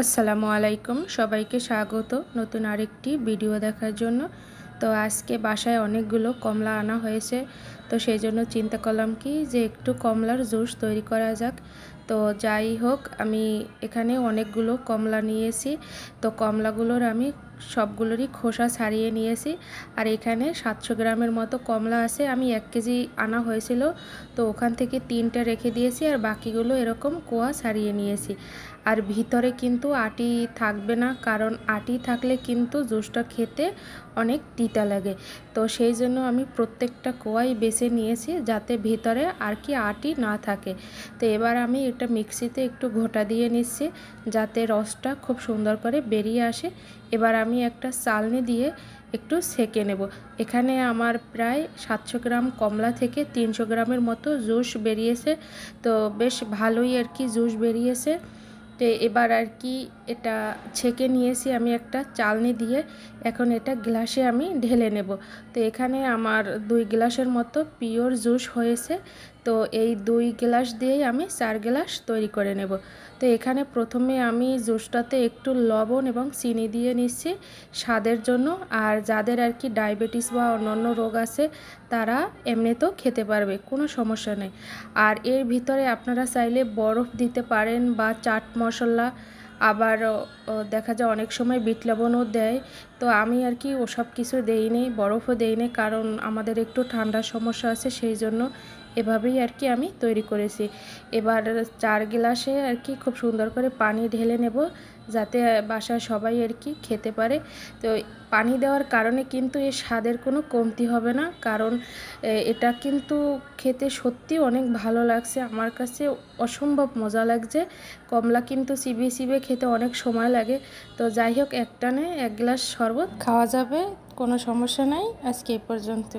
আসসালামু আলাইকুম, সবাইকে স্বাগত নতুন আরেকটি ভিডিও দেখার জন্য। তো আজকে বাসায় অনেকগুলো কমলা আনা হয়েছে, তো সেই জন্য চিন্তা করলাম কি যে একটু কমলার জুস তৈরি করা যাক। তো যাই হোক, আমি এখানে অনেকগুলো কমলা নিয়েছি। তো কমলাগুলোর আমি সবগুলোরই খোসা ছাড়িয়ে নিয়েছি। আর এখানে 700 গ্রামের মতো কমলা আছে। আমি 1 কেজি আনা হয়েছিল, তো ওখান থেকে 3টা রেখে দিয়েছি আর বাকিগুলো এরকম কোয়া ছাড়িয়ে নিয়েছি। আর ভিতরে কিন্তু আটি থাকবে না, কারণ আটি থাকলে কিন্তু জুসটা খেতে অনেক তিতা লাগে। তো সেই জন্য আমি প্রত্যেকটা কোয়াই বেছে নিয়েছি যাতে ভিতরে আর কি আটি না থাকে। তো এবার আমি এটা মিক্সিতে একটু ঘোটা দিয়ে নিচ্ছি যাতে রসটা খুব সুন্দর করে বেরিয়ে আসে। এবার আমি একটা চালনি দিয়ে একটু সেঁকে নেব। এখানে আমার প্রায় 700 গ্রাম কমলা থেকে 300 গ্রামের মতো জুস বেরিয়েছে। তো বেশ ভালোই আর কি জুস বেরিয়েছে। তো এবার আর কি এটা ছেঁকে নিয়েছি আমি একটা চালনি দিয়ে। এখন এটা গ্লাসে আমি ঢেলে নেব। তো এখানে আমার 2 গ্লাসের মতো পিওর জুস হয়েছে। তো এই 2 গ্লাস দিয়েই আমি 4 গ্লাস তৈরি করে নেব। তো এখানে প্রথমে আমি জুসটাতে একটু লবণ এবং চিনি দিয়ে নিচ্ছি স্বাদের জন্য। আর যাদের আর কি ডায়াবেটিস বা অন্যান্য রোগ আছে তারা এমনিতেও খেতে পারবে, কোনো সমস্যা নেই। আর এর ভিতরে আপনারা চাইলে বরফ দিতে পারেন বা চাট মশলা, আবার দেখা যায় অনেক সময় বিট লবণও দেয়। তো আমি আর কি ওসব কিছু দেইনি, বরফও দেইনি, কারণ আমাদের একটু ঠান্ডার সমস্যা আছে, সেই জন্য এভাবেই আর কি আমি তৈরি করেছি। এবার 4 গ্লাসে আর কি খুব সুন্দর করে পানি ঢেলে নেব যাতে বাসায় সবাই আর কি খেতে পারে। তো পানি দেওয়ার কারণে কিন্তু এর স্বাদের কোনো কমতি হবে না, কারণ এটা কিন্তু খেতে সত্যি অনেক ভালো লাগছে, আমার কাছে অসম্ভব মজা লাগছে। কমলা কিন্তু চিবিয়ে চিবিয়ে খেতে অনেক সময় লাগে। তো যাই হোক, একটানে 1 গ্লাস শরবত খাওয়া যাবে, কোনো সমস্যা নাই। আজকে এই পর্যন্ত।